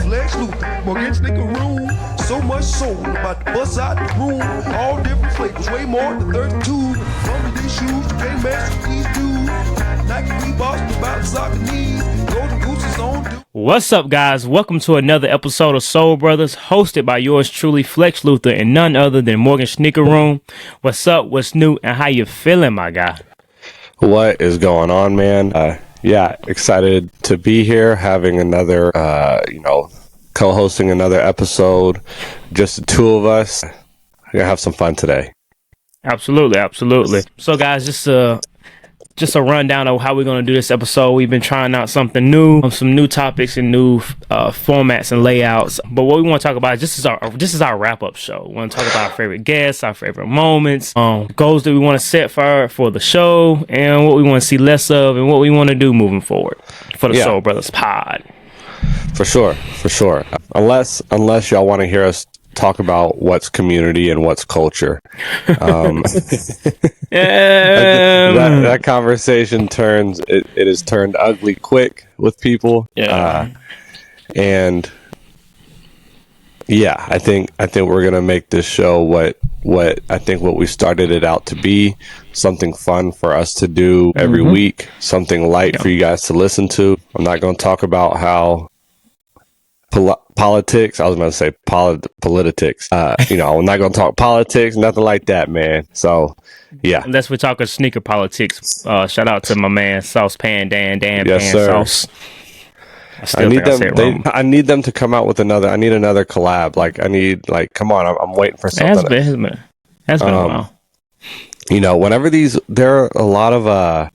Flexx Morgan room. So much soul about to bust out the room. All different flavors, way more than 32. From these shoes, you can't mess with these dudes. Nike Reeboks, about soccer knees. Golden Gooses on do. What's up, guys? Welcome to another episode of Soul Brothers, hosted by yours truly, Flexx Luther, and none other than Morgan Sneaker Room. What's up? What's new? And how you feeling, my guy? What is going on, man? Excited to be here, having another, co-hosting another episode. Just the two of us. We're gonna have some fun today. Absolutely. So, guys, just a rundown of how we're going to do this episode. We've been trying out something new, some new topics and new formats and layouts. But what we want to talk about is this is our wrap up show. We want to talk about our favorite guests, our favorite moments, goals that we want to set for the show, and what we want to see less of, and what we want to do moving forward for the Soul Brothers pod. For sure. Unless y'all want to hear us talk about what's community and what's culture. That conversation it has turned ugly quick with people. I think we're gonna make this show what we started it out to be, something fun for us to do every week, something light for you guys to listen to. I'm not gonna talk about how politics. I was going to say politics. I'm not going to talk politics, nothing like that, man. So, yeah. Unless we're talking sneaker politics. Shout out to my man Saucepan Dan yes, Pan sir. Sauce. I need them to come out with another. I need another collab. Come on. I'm waiting for something. That's been a while. Whenever there are a lot of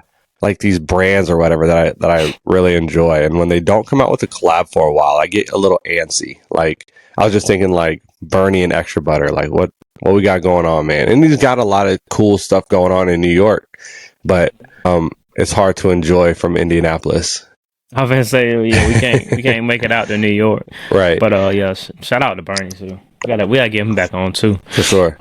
these brands or whatever that I really enjoy, and when they don't come out with a collab for a while, I get a little antsy. Like, I was just thinking, like, Bernie and Extra Butter, like what we got going on, man. And he's got a lot of cool stuff going on in New York, but it's hard to enjoy from Indianapolis. I was gonna say, we can't make it out to New York, right? But shout out to Bernie too. We gotta get him back on too, for sure.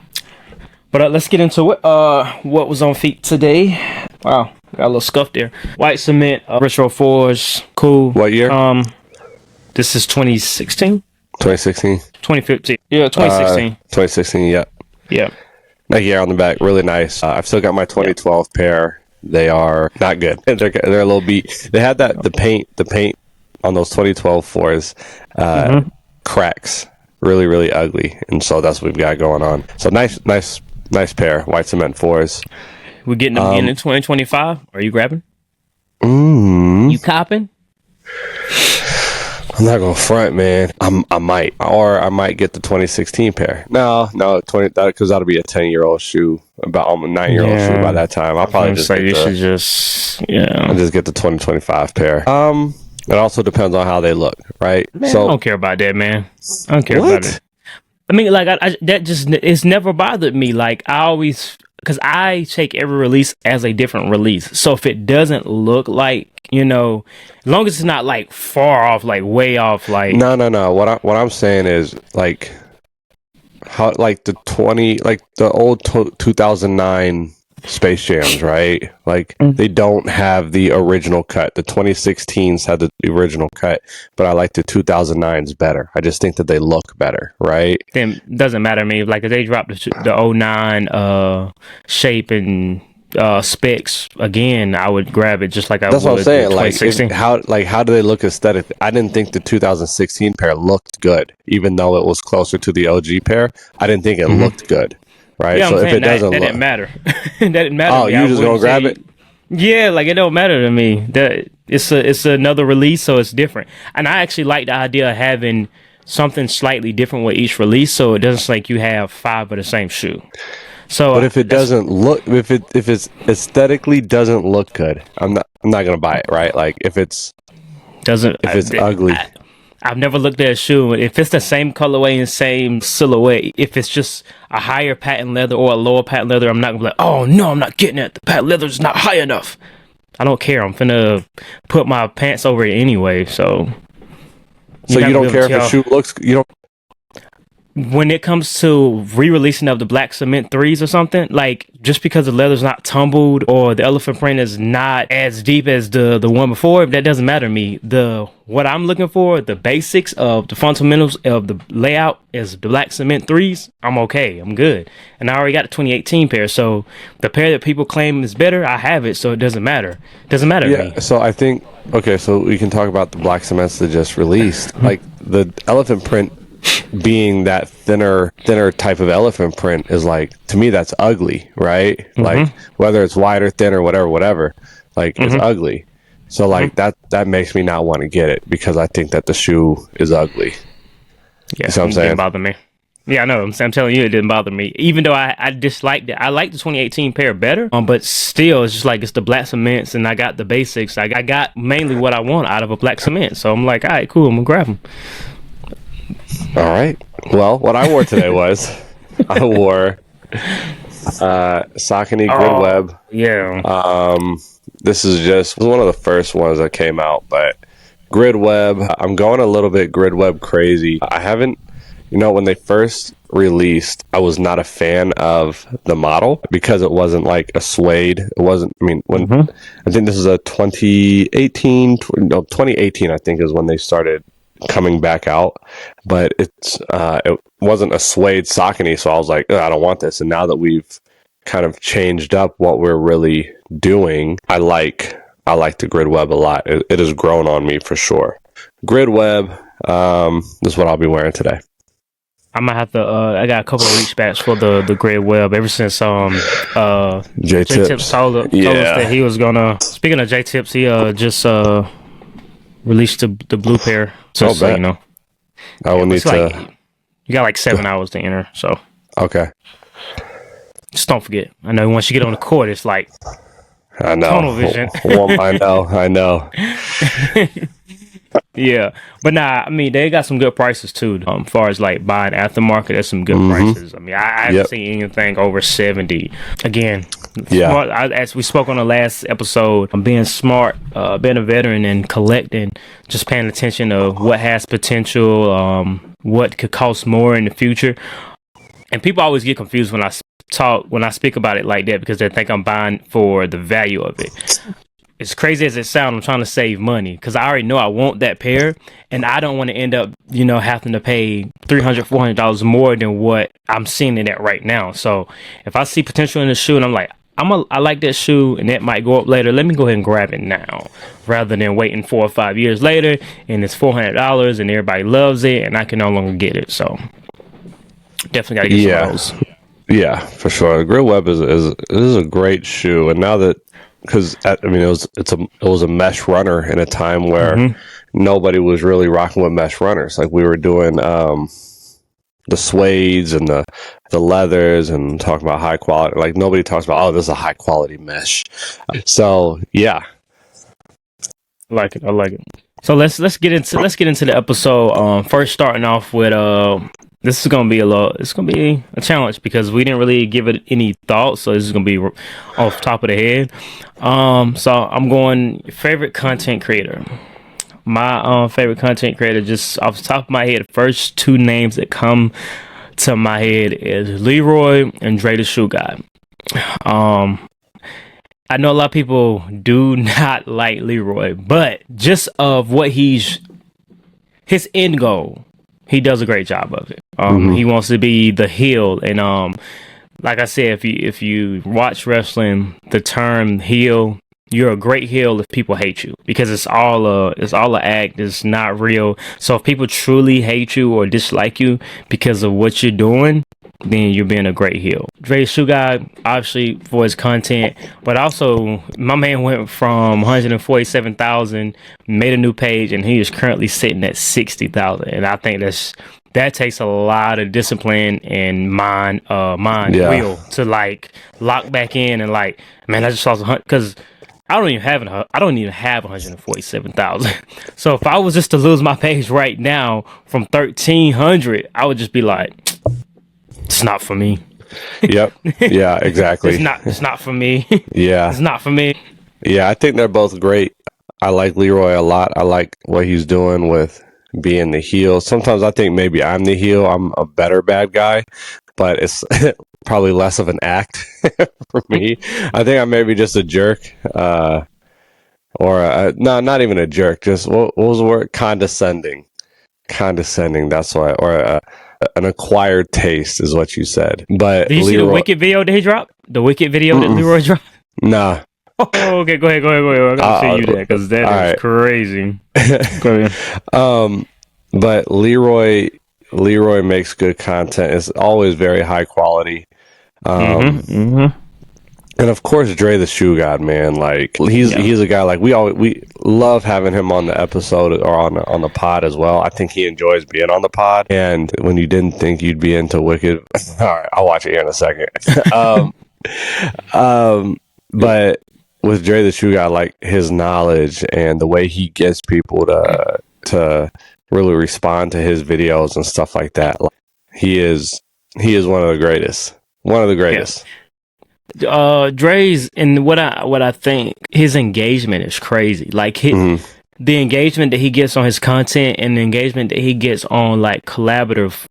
But let's get into it. What was on feet today? Wow, got a little scuff there. White cement, retro fours, cool. What year? This is 2016. 2016. 2015. Yeah, 2016. 2016. Yeah. Nike Air on the back, really nice. I've still got my 2012 pair. They are not good. They're a little beat. They had the paint on those 2012 fours cracks, really, really ugly, and so that's what we've got going on. So nice pair, white cement fours. We're getting them again in 2025. Are you grabbing? You copping? I'm not gonna front, man. I might get the 2016 pair. No, 20 because that'll be a 10-year-old shoe, about almost 9-year-old shoe by that time. I'll probably just get I'll just get the 2025 pair. It also depends on how they look, right? Man, I don't care about that, man. I don't care about it. I mean, like, it's never bothered me. Like, because I take every release as a different release. So if it doesn't look like, as long as it's not like far off, like way off, like no. What I'm saying is, like, how, like, the old 2009 Space Jams, right? Like, they don't have the original cut. The 2016s had the original cut, but I like the 2009s better. I just think that they look better, right? Then doesn't matter to me. Like, if they drop the 09 shape and specs again, I would grab it just like I would. That's what I'm saying. Like, how do they look aesthetically? I didn't think the 2016 pair looked good, even though it was closer to the OG pair. I didn't think it looked good. Right, yeah, so if it doesn't that didn't matter. That didn't matter. Oh, you just gonna grab it? Yeah, like, it don't matter to me. That it's another release, so it's different. And I actually like the idea of having something slightly different with each release, so it doesn't like you have 5 of the same shoe. So, but if it doesn't look, if it's aesthetically doesn't look good, I'm not gonna buy it. Right, like if it's ugly. I've never looked at a shoe. If it's the same colorway and same silhouette, if it's just a higher patent leather or a lower patent leather, I'm not gonna be like, oh no, I'm not getting it. The patent leather is not high enough. I don't care. I'm finna put my pants over it anyway. So you don't care if a shoe looks. You don't. when it comes to re-releasing of the black cement threes or something, like just because the leather's not tumbled or the elephant print is not as deep as the one before, that doesn't matter to me. What I'm looking for, the basics of the fundamentals of the layout is the black cement threes. I'm okay. I'm good. And I already got the 2018 pair. So the pair that people claim is better, I have it. So it doesn't matter. It doesn't matter to me. So I think, okay, so we can talk about the black cements that just released. Like the elephant print being that thinner type of elephant print is like, to me, that's ugly, right? Like whether it's wider, thinner, whatever, like it's ugly. So like that makes me not want to get it because I think that the shoe is ugly. Yeah, you know what I'm saying? It didn't bother me. Yeah, I know. I'm telling you, it didn't bother me. Even though I disliked it. I like the 2018 pair better, but still, it's just like it's the black cements, and I got the basics. I got mainly what I want out of a black cement. So I'm like, all right, cool, I'm going to grab them. All right. Well, what I wore today was I wore Saucony Grid Web. Yeah. This was one of the first ones that came out, but Grid Web, I'm going a little bit Grid Web crazy. I haven't, when they first released, I was not a fan of the model because it wasn't like a suede. It wasn't, I think this is a 2018, I think is when they started coming back out, but it wasn't a suede Saucony, so I was like, I don't want this. And now that we've kind of changed up what we're really doing, I like the Grid Web a lot. It has grown on me for sure. Grid Web, this is what I'll be wearing today. I might have to. I got a couple of reach backs for the Grid Web ever since J Tips told us that he was gonna. Speaking of J Tips, he just released the blue pair. Just so you know, I will need to. You got like 7 hours to enter, so okay. Just don't forget. I know once you get on the court, it's like I know tunnel vision. I know. Yeah, but nah, I mean they got some good prices too. As far as like buying aftermarket, there's some good prices. I mean, I haven't seen anything over 70. Again, smart, as we spoke on the last episode, I'm being smart, being a veteran and collecting, just paying attention to what has potential, what could cost more in the future. And people always get confused when I speak about it like that because they think I'm buying for the value of it. As crazy as it sounds, I'm trying to save money because I already know I want that pair and I don't want to end up, having to pay $300, $400 more than what I'm seeing it at right now. So if I see potential in the shoe and I'm like, I like that shoe and it might go up later, let me go ahead and grab it now rather than waiting 4 or 5 years later and it's $400 and everybody loves it and I can no longer get it. So definitely got to get some of those. Yeah, for sure. The Grid Web is a great shoe, and now that because it was a mesh runner in a time where nobody was really rocking with mesh runners. Like we were doing the suedes and the leathers and talking about high quality. Like nobody talks about this is a high quality mesh. So yeah, I like it. So let's get into the episode. First starting off with this is gonna be a challenge because we didn't really give it any thought, so this is gonna be off top of the head. So I'm going favorite content creator. My favorite content creator, just off the top of my head, first two names that come to my head is Leroy and Dre the Shoe Guy. I know a lot of people do not like Leroy, but just of what his end goal, he does a great job of it. He wants to be the heel, and like I said, if you watch wrestling, the term heel, you're a great heel if people hate you because it's all a act. It's not real. So if people truly hate you or dislike you because of what you're doing, then you're being a great heel. Dre Shoe Guy, obviously for his content, but also my man went from 147,000, made a new page, and he is currently sitting at 60,000. And I think that takes a lot of discipline and mind will to like lock back in and like, man, I just lost 100 because I don't even have 147,000. So if I was just to lose my page right now from 1,300, I would just be like, it's not for me. Yep. Yeah, exactly. It's not for me. Yeah. It's not for me. Yeah, I think they're both great. I like Leroy a lot. I like what he's doing with being the heel. Sometimes I think maybe I'm the heel. I'm a better bad guy, but it's probably less of an act for me. I think I'm maybe just a jerk, no, not even a jerk. Just what was the word? Condescending. Condescending. That's why, or an acquired taste is what you said. But did you see the Wicked video that he dropped? The Wicked video that Leroy dropped? Nah. Oh, okay, go ahead. I'm gonna see you that because that is right. crazy. Go ahead. But Leroy makes good content. It's always very high quality. And of course, Dre the Shoe God, man. Like he's a guy like we love having him on the episode or on the pod as well. I think he enjoys being on the pod. And when you didn't think you'd be into Wicked, all right, I'll watch it here in a second. But with Dre the Shoe God, like his knowledge and the way he gets people to really respond to his videos and stuff like that, like, he is one of the greatest. One of the greatest. Yeah. Dre's, and what I think his engagement is crazy. Like the engagement that he gets on his content and the engagement that he gets on like collaborative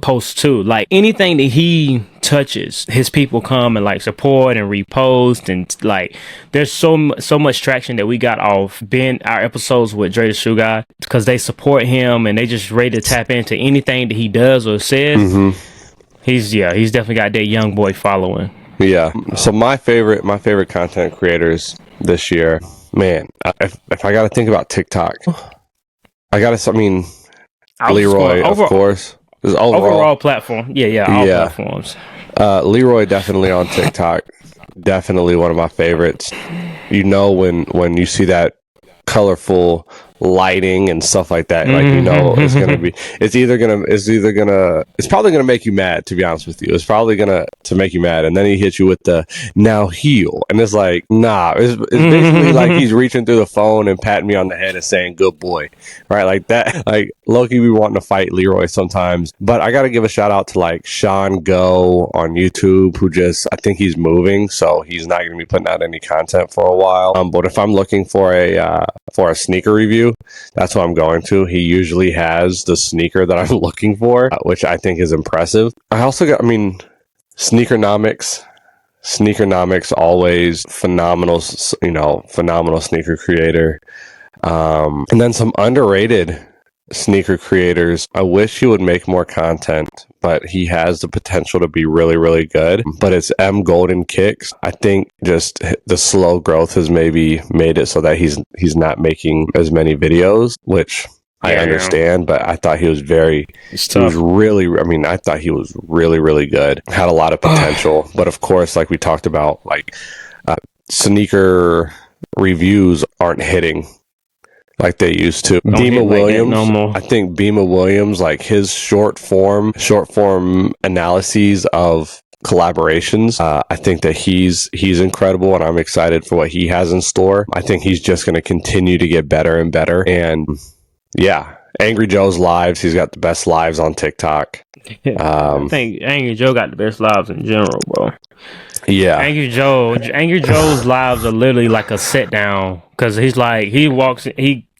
posts too. Like anything that he touches, his people come and like support and repost, and like there's so much traction that we got off being our episodes with Dre the Shoe Guy because they support him and they just ready to tap into anything that he does or says. He's definitely got that young boy following. Yeah. So my favorite content creators this year, man. If I got to think about TikTok, Leroy, of course. Overall platform. All platforms. Leroy definitely on TikTok. Definitely one of my favorites. You know when you see that colorful lighting and stuff like that, like you know it's probably gonna make you mad, to be honest with you. It's probably gonna make you mad, and then he hits you with the now heel, and it's like it's basically like he's reaching through the phone and patting me on the head and saying good boy, right? Like that. Like low-key be wanting to fight Leroy sometimes, but I gotta give a shout out to like Sean Go on YouTube, who I think he's moving, so he's not gonna be putting out any content for a while. But if I'm looking for a sneaker review, that's what I'm going to. He usually has the sneaker that I'm looking for, which I think is impressive. I also got, Sneakernomics, always phenomenal sneaker creator. And then some underrated sneaker creators. I wish he would make more content, but he has the potential to be really, really good. But it's M Golden Kicks. I think just the slow growth has maybe made it so that he's not making as many videos, which I understand, but I thought he was I thought he was really, really good. Had a lot of potential. But of course, like we talked about, like sneaker reviews aren't hitting like they used to. Bima Williams, I think Bima Williams, like his short form analyses of collaborations, I think that he's incredible, and I'm excited for what he has in store. I think he's just going to continue to get better and better. And yeah, Angry Joe's lives, he's got the best lives on TikTok. I think Angry Joe got the best lives in general, bro. Yeah, Angry Joe's lives are literally like a sit down, because he's like, he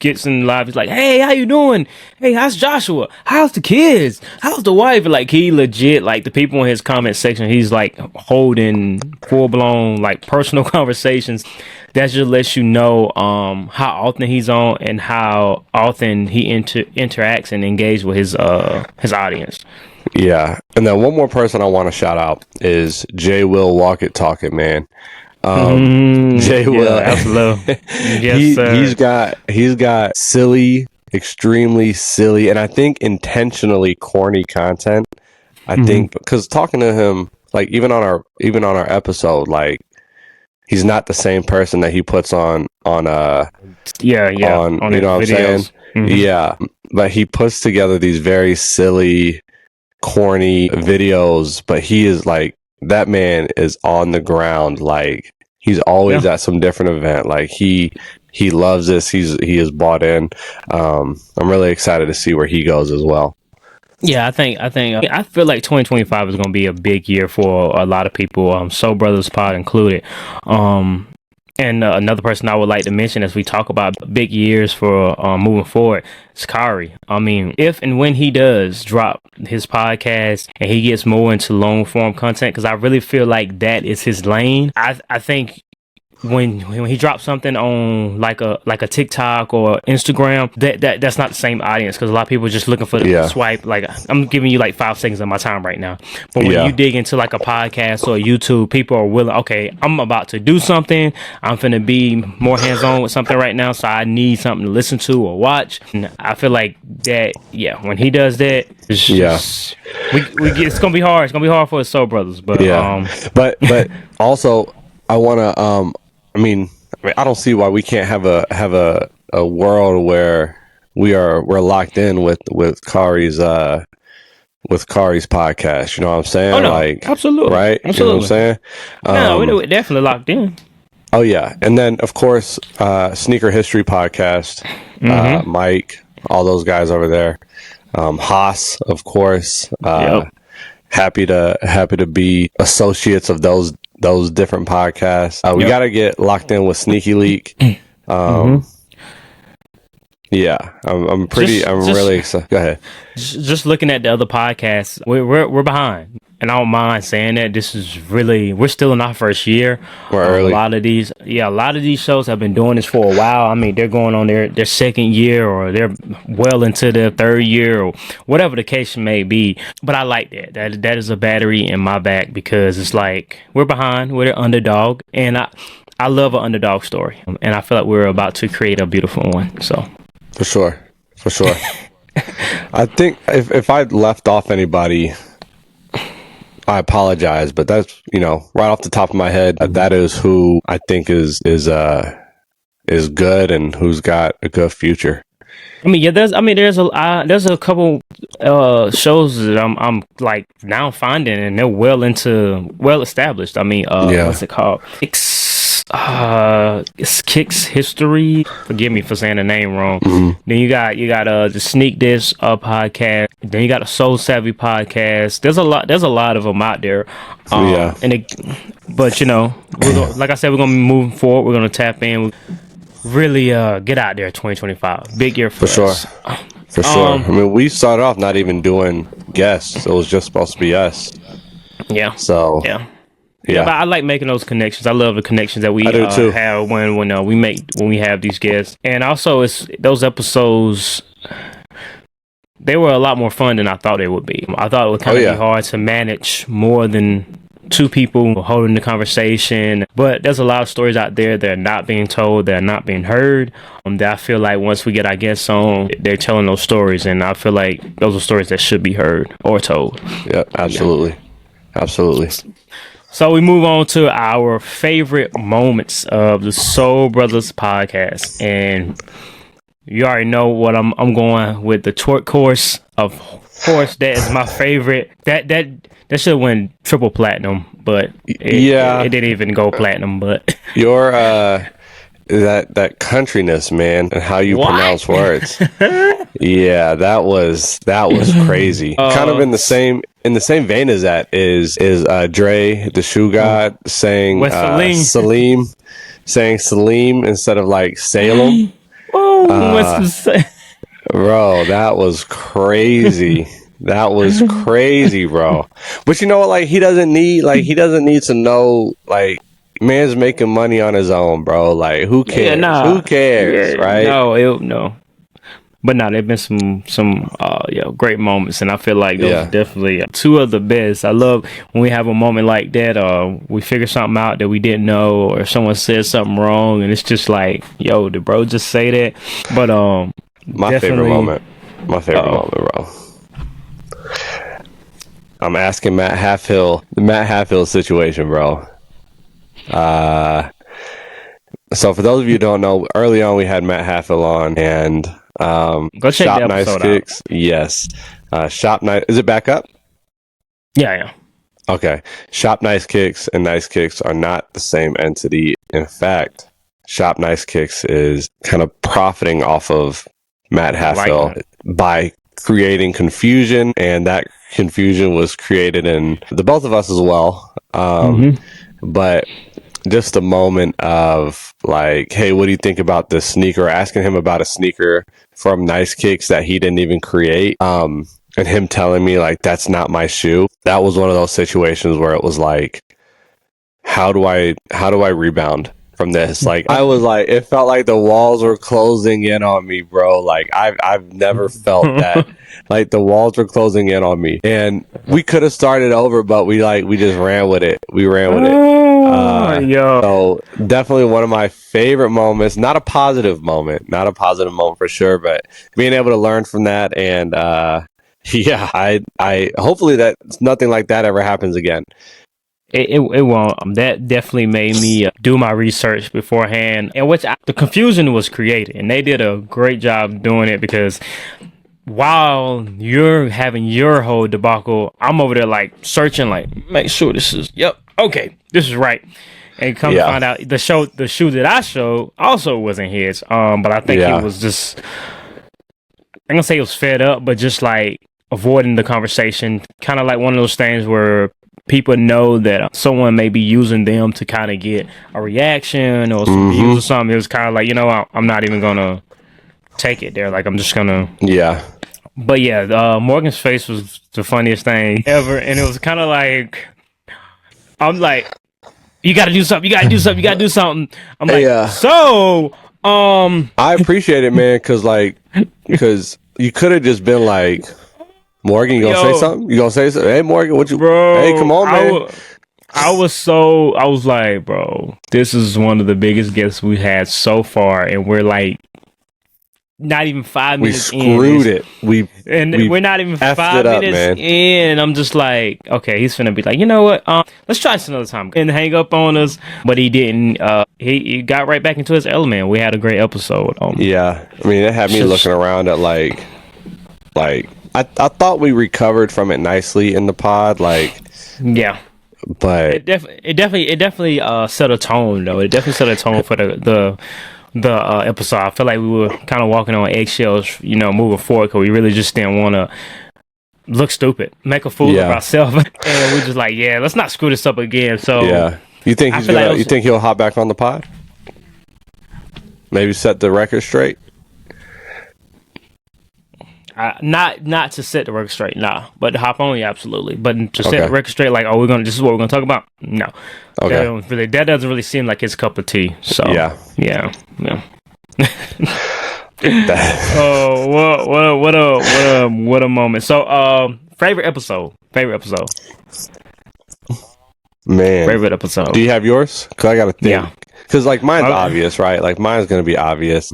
gets in live, he's like, hey, how you doing? Hey, how's Joshua? How's the kids? How's the wife? Like, he legit, like, the people in his comment section, he's like holding full blown like personal conversations. That just lets you know how often he's on and how often he interacts and engages with his audience. Yeah, and then one more person I want to shout out is J Will Walk It Talk It, man. J Will, absolutely. Yes, sir. He's got silly, extremely silly, and I think intentionally corny content. I think because talking to him, like even on our episode, like he's not the same person that he puts on you know what I'm saying? Yeah, but he puts together these very silly, corny videos, but he is like, that man is on the ground, like he's always at some different event. Like he loves this. He is bought in. I'm really excited to see where he goes as well. Yeah, I feel like 2025 is going to be a big year for a lot of people, Soul Brothers Pod included. And another person I would like to mention as we talk about big years for moving forward is Kari. I mean, if and when he does drop his podcast and he gets more into long form content, because I really feel like that is his lane. I think when he drops something on like a TikTok or Instagram, that's not the same audience, because a lot of people are just looking for the swipe. Like, I'm giving you like 5 seconds of my time right now, but when you dig into like a podcast or YouTube, people are willing. Okay, I'm about to do something. I'm finna be more hands on with something right now, so I need something to listen to or watch. And I feel like that. Yeah, when he does that, it's just, it's gonna be hard. It's gonna be hard for his soul brothers. But but also I wanna I mean, I don't see why we can't have a world where we're locked in with Kari's podcast. You know what I'm saying? Oh no, like, absolutely, right? Absolutely. You know what I'm saying? No, we're definitely locked in. Oh yeah, and then of course, Sneaker History podcast, Mike, all those guys over there, Haas, of course. Happy to be associates of those different podcasts. We got to get locked in with Sneaky Leak. Yeah, I'm really excited. Go ahead. Just looking at the other podcasts, we're behind, and I don't mind saying that. This is really, we're still in our first year. We're early. A lot of these shows have been doing this for a while. I mean, they're going on their second year, or they're well into their third year, or whatever the case may be. But I like that. That is a battery in my back, because it's like we're behind, we're the underdog, and I love an underdog story, and I feel like we're about to create a beautiful one. So. For sure. I think if I left off anybody, I apologize, but that's, right off the top of my head, that is who I think is good and who's got a good future. I mean, there's a couple shows that I'm like now finding, and they're well established. I mean, what's it called? It's Kicks History. Forgive me for saying the name wrong. Then you got the Sneak This podcast. Then you got a Soul Savvy podcast. There's a lot of them out there. But like I said, we're gonna be moving forward. We're gonna tap in. Really get out there. 2025, big year for us. For sure. I mean, we started off not even doing guests. It was just supposed to be us. Yeah. So Yeah, but I like making those connections. I love the connections that we have when we have these guests, and also it's those episodes. They were a lot more fun than I thought they would be. I thought it would kind of be hard to manage more than 2 people holding the conversation, but there's a lot of stories out there that are not being told, that are not being heard. That I feel like once we get our guests on, they're telling those stories, and I feel like those are stories that should be heard or told. Yep, absolutely. So we move on to our favorite moments of the Soul Brothers podcast, and you already know what I'm going with. The twerk course, of course, that is my favorite. That should win triple platinum, but it didn't even go platinum. But your that countryness, man, and how you pronounce words. that was crazy. Kind of in the same vein as that is Dre, the Shoe God, saying Salim instead of like Salem. Bro, that was crazy. That was crazy, bro. But you know what? Like, he doesn't need to know, like, man's making money on his own, bro. Like, who cares? Who cares, right? No. But there've been some great moments, and I feel like those are definitely 2 of the best. I love when we have a moment like that, we figure something out that we didn't know, or someone says something wrong, and it's just like, yo, did bro just say that? But my favorite moment, bro. I'm asking Matt Halfhill, the Matt Halfhill situation, bro. So for those of you who don't know, early on we had Matt Halfhill on, and go check Shop the Nice episode Kicks. out. Yes. Shop Nice. Is it back up? Yeah. Okay. Shop Nice Kicks and Nice Kicks are not the same entity. In fact, Shop Nice Kicks is kind of profiting off of Matt Halfhill by creating confusion, and that confusion was created in the both of us as well. But just a moment of like, hey, what do you think about this sneaker? Asking him about a sneaker from Nice Kicks that he didn't even create. And him telling me like, that's not my shoe. That was one of those situations where it was like, how do I rebound from this? Like, I was like, it felt like the walls were closing in on me, bro. Like I've never felt that. Like the walls were closing in on me, and we could have started over, but we just ran with it. We ran with it. So definitely one of my favorite moments. Not a positive moment for sure, but being able to learn from that, and yeah, I hopefully that nothing like that ever happens again. It won't. That definitely made me do my research beforehand, and the confusion was created, and they did a great job doing it, because while you're having your whole debacle, I'm over there like searching, like make sure this is this is right, and come to find out the shoe that I showed also wasn't his. But I think he was just, I'm gonna say he was fed up, but just like avoiding the conversation, kind of like one of those things where people know that someone may be using them to kind of get a reaction or some views or something. It was kind of like, I'm not even gonna take it there. Like, I'm just gonna But yeah, Morgan's face was the funniest thing ever, and it was kind of like, I'm like, you gotta do something. I'm like, so I appreciate it, man, because you could have just been like, Morgan, you gonna say something? You gonna say something? Hey, Morgan, what you? Bro, hey, come on, man. I was like, bro, this is one of the biggest gifts we had so far, and we're like, not even 5 minutes in. We screwed it. We're not even 5 minutes in, and I'm just like, okay, he's finna be like, you know what? Let's try this another time, and hang up on us. But he didn't. He got right back into his element. We had a great episode. Yeah, I mean, it had me looking around at like. I thought we recovered from it nicely in the pod, like, yeah, but it definitely set a tone, though. It definitely set a tone for the episode. I feel like we were kind of walking on eggshells, moving forward, because we really just didn't want to look stupid, make a fool of ourselves, and we just like, let's not screw this up again. So you think you think he'll hop back on the pod? Maybe set the record straight. Not to set the record straight, nah. But to hop on, absolutely. But to set the record straight, like, this is what we're gonna talk about. No, that doesn't really seem like his cup of tea. So yeah. Oh, what a moment. So, favorite episode. Man, favorite episode. Do you have yours? Because I gotta think. Yeah. Because like mine's obvious, right? Like mine's gonna be obvious.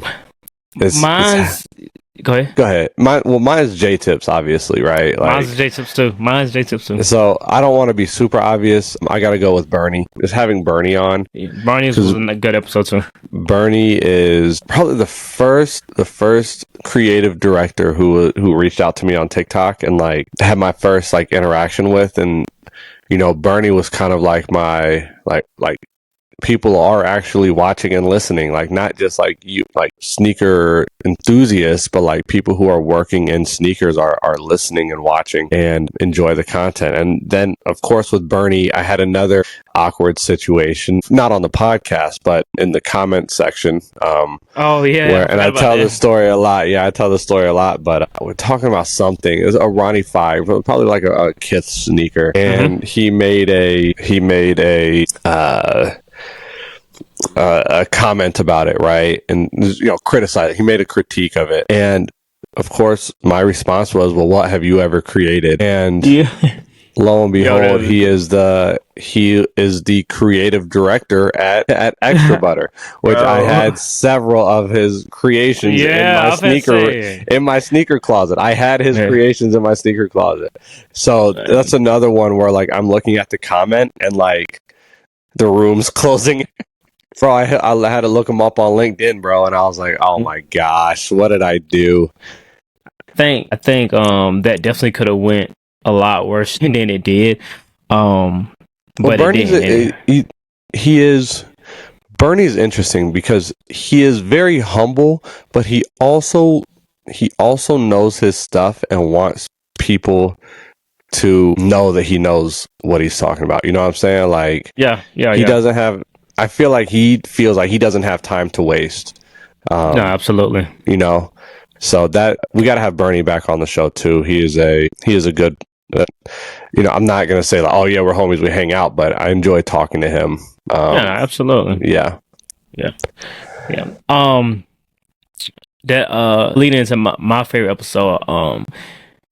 Go ahead. Mine's J-Tips, obviously, right? Like, mine's J-Tips too. So I don't want to be super obvious. I got to go with Bernie. Just having Bernie on. Bernie was a good episode too. Bernie is probably the first creative director who reached out to me on TikTok and like had my first like interaction with, and Bernie was kind of like my like people are actually watching and listening, like not just like sneaker enthusiasts, but like people who are working in sneakers are listening and watching and enjoy the content. And then of course with Bernie, I had another awkward situation, not on the podcast, but in the comment section. I tell the story a lot. Yeah, I tell the story a lot, but we're talking about something. It was a Ronnie 5, probably like a Kith sneaker. And he made a comment about it, right? And criticize it. He made a critique of it, and of course my response was, well, what have you ever created? And lo and behold, he is the creative director at Extra Butter, which I had several of his creations in my sneaker closet. I had his creations in my sneaker closet. So that's another one where like I'm looking at the comment and like the room's closing. Bro, I had to look him up on LinkedIn, bro, and I was like, "Oh my gosh, what did I do?" I think that definitely could have went a lot worse than it did. But Bernie's Bernie's interesting because he is very humble, but he also knows his stuff and wants people to know that he knows what he's talking about. You know what I'm saying? Like, he doesn't have I feel like he feels like he doesn't have time to waste. No, absolutely. You know, so that we got to have Bernie back on the show too. He is a good. You know, I'm not gonna say like, oh yeah, we're homies, we hang out, but I enjoy talking to him. Yeah, absolutely. Yeah. That leading into my favorite episode,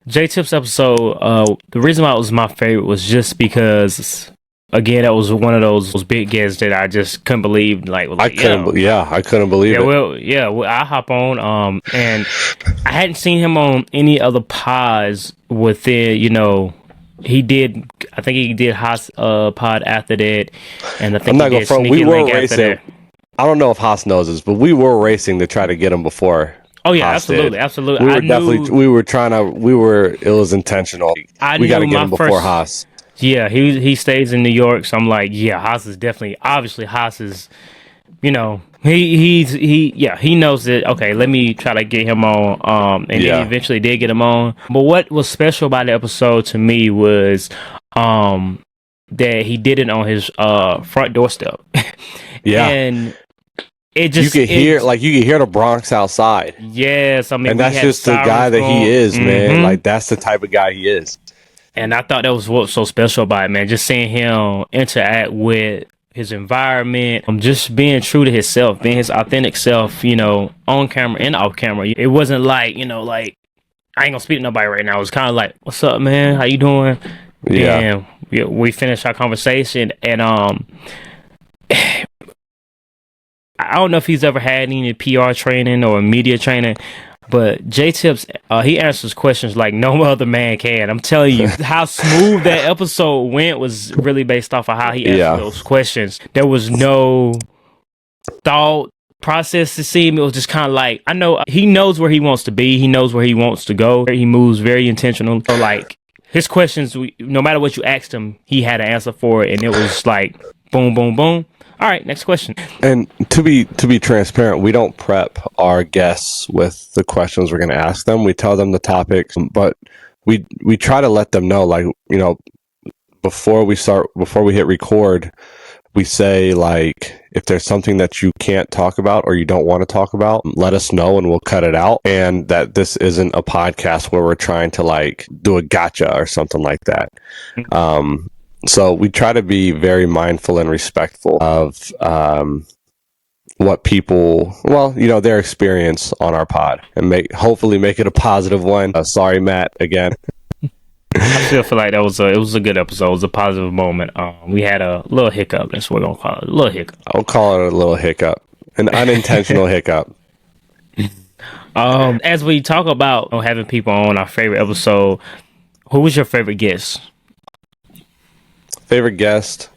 J Tip's episode. The reason why it was my favorite was just because, again, that was one of those big guests that I just couldn't believe. Like, I couldn't believe it. Well, I hop on. And I hadn't seen him on any other pods within, you know. I think he did Haas pod after that, and I think I'm not going front. We were racing. I don't know if Haas knows this, but we were racing to try to get him before. Oh yeah, Haas absolutely. It was intentional. We got to get him before Haas. Yeah, he stays in New York, so I'm like, yeah, Haas is obviously Haas is, you know, he knows that. Okay, let me try to get him on. And he eventually did get him on. But what was special about the episode to me was that he did it on his front doorstep. Yeah, and it just you could hear the Bronx outside. Yes, I mean, and that's just the guy that he is, man. Like that's the type of guy he is. And I thought that was what was so special about it, man. Just seeing him interact with his environment, just being true to himself, being his authentic self, you know, on camera and off camera. It wasn't like, you know, like, I ain't gonna speak to nobody right now. It was kind of like, what's up, man? How you doing? Yeah. And we finished our conversation, and I don't know if he's ever had any PR training or media training, but J Tips, he answers questions like no other man can. I'm telling you, how smooth that episode went was really based off of how he answered those questions. There was no thought process to see him. It was just kind of like, I know he knows where he wants to be. He knows where he wants to go. He moves very intentional. So like his questions, no matter what you asked him, he had an answer for it, and it was like boom, boom, boom. All right, next question. And to be transparent, we don't prep our guests with the questions we're going to ask them. We tell them the topics, but we try to let them know, like, you know, before we hit record, we say, like, if there's something that you can't talk about or you don't want to talk about, let us know and we'll cut it out. And that this isn't a podcast where we're trying to like do a gotcha or something like that. So we try to be very mindful and respectful of what people, well, you know, their experience on our pod, and hopefully make it a positive one. Sorry, Matt, again. I still feel like it was a good episode. It was a positive moment. We had a little hiccup. That's what we're gonna call it. A little hiccup. I'll call it a little hiccup, an unintentional hiccup. As we talk about having people on our favorite episode, who was your favorite guest? Favorite guest,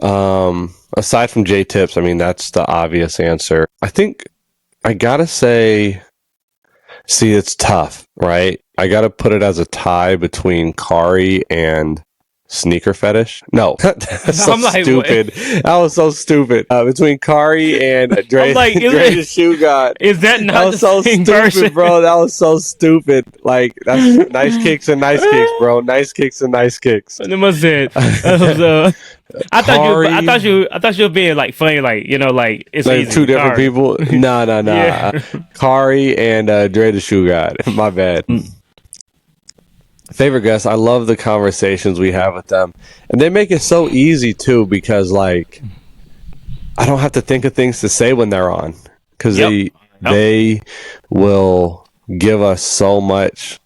aside from J Tips, I mean, that's the obvious answer. I think I gotta say, see, it's tough, right? I gotta put it as a tie between Kari and Sneaker Fetish. No, that's so stupid. That was so stupid. Between Kari and Dre, like, Dre the Shoe God. Is that not? That was so stupid, person? Bro. That was so stupid. Like, that's nice kicks and nice kicks, bro. Nice kicks and nice kicks. And it was it. I thought you were being like funny, like, you know, like it's like easy. Two different Kari. people. No. Yeah. Kari and Dre the Shoe God. My bad. Favorite guests, I love the conversations we have with them, and they make it so easy too, because like I don't have to think of things to say when they're on, because they will give us so much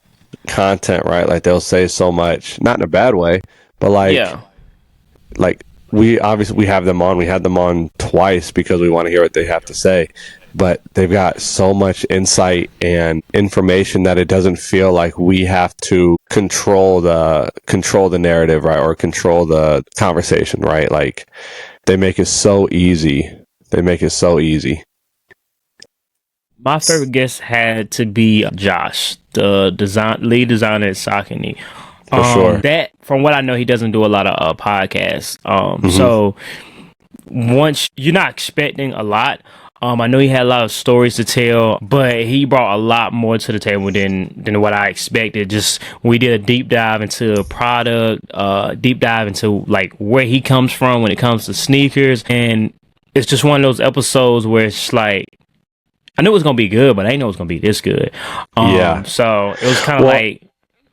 content, right? Like they'll say so much, not in a bad way, but like we have them on. We had them on twice because we want to hear what they have to say. But they've got so much insight and information that it doesn't feel like we have to control the narrative, right? Or control the conversation, right? Like they make it so easy. My favorite guest had to be Josh, the lead designer at Saucony. For sure. That, from what I know, he doesn't do a lot of podcasts. So once you're not expecting a lot, I know he had a lot of stories to tell, but he brought a lot more to the table than what I expected. Just we did a deep dive into product, deep dive into like where he comes from when it comes to sneakers, and it's just one of those episodes where it's like, I knew it was gonna be good, but I didn't know it was gonna be this good. So it was kind of like,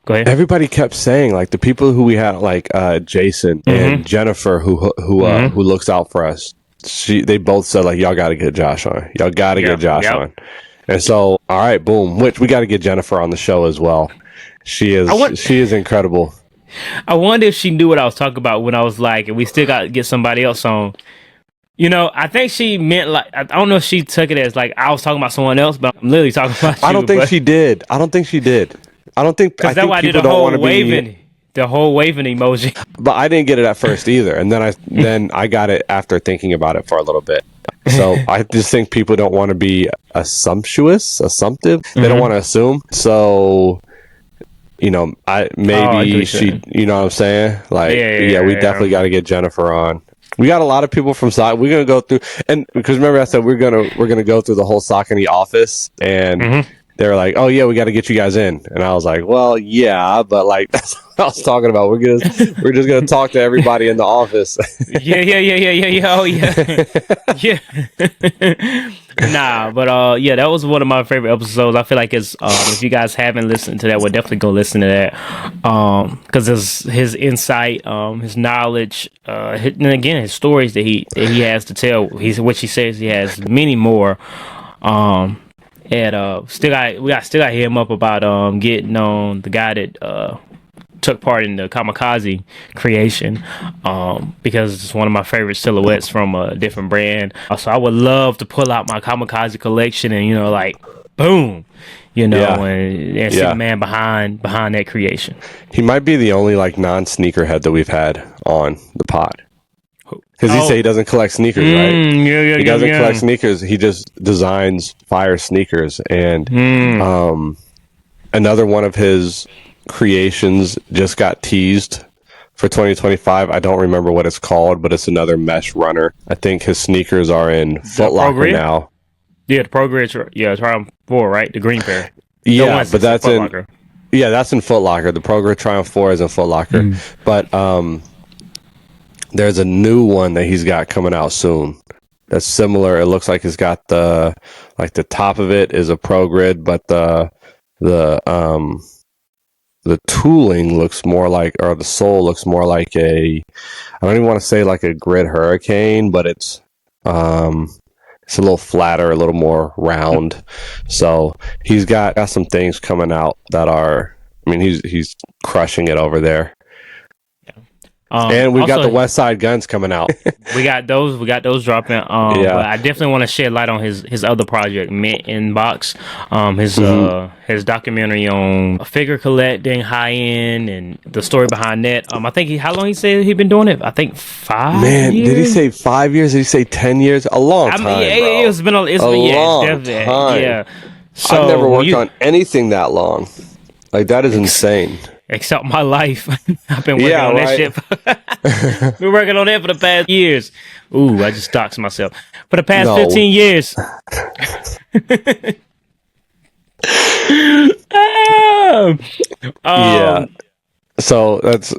go ahead. Everybody kept saying, like, the people who we had, like Jason and Jennifer, who looks out for us. They both said, like, y'all got to get Josh on. Y'all got to get Josh on. And so, all right, boom. Which we got to get Jennifer on the show as well. She is incredible. I wonder if she knew what I was talking about when I was like, and we still got to get somebody else on. You know, I think she meant like, I don't know if she took it as like I was talking about someone else, but I'm literally talking about you. I don't think she did. I think that's why I did the whole waving. The whole waving emoji. But I didn't get it at first either. And then I got it after thinking about it for a little bit. So I just think people don't want to be assumptive. They don't want to assume. So, you know, she, you know what I'm saying? Like, we definitely got to get Jennifer on. We got a lot of people from Sock. We're going to go through, and because remember I said we're going to go through the whole Saucony office, and they were like, "Oh yeah, we got to get you guys in," and I was like, "Well, yeah, but like that's what I was talking about. We're just gonna talk to everybody in the office." Yeah. Oh yeah, yeah. Nah, but that was one of my favorite episodes. I feel like it's if you guys haven't listened to that, we'll definitely go listen to that because his insight, his knowledge, and again his stories that he has to tell. Which he says he has many more. And still got to hit him up about getting on the guy that took part in the kamikaze creation because it's one of my favorite silhouettes from a different brand. So I would love to pull out my kamikaze collection and, you know, like boom, you know, and see the man behind that creation. He might be the only like non-sneakerhead that we've had on the pod. Because he said he doesn't collect sneakers, right? He doesn't collect sneakers. He just designs fire sneakers. And another one of his creations just got teased for 2025. I don't remember what it's called, but it's another mesh runner. I think his sneakers are in Foot Locker now. Yeah, the Pro Grid. Yeah, Triumph 4, right? The green pair. Yeah, but that's in... Yeah, that's in Foot Locker. The Pro Grid Triumph 4 is in Foot Locker. But... there's a new one that he's got coming out soon. That's similar. It looks like it's got the top of it is a Pro Grid, but the tooling looks more like, or the sole looks more like I don't even want to say like a Grid Hurricane, but it's a little flatter, a little more round. So he's got some things coming out that are, I mean, he's crushing it over there. And we've got the West Side Guns coming out. We got those dropping. But I definitely want to shed light on his other project, Mint Inbox. His documentary on figure collecting, high end, and the story behind that. I think how long he said he'd been doing it? I think 5 years. Did he say 5 years? Did he say 10 years? A long time. I mean, it's been a long time. Yeah. So I've never worked on anything that long. Like that is insane. Except my life. I've been working on that shit. Been working on that for the past years. Ooh, I just doxed myself. For the past 15 years. Yeah. So that's...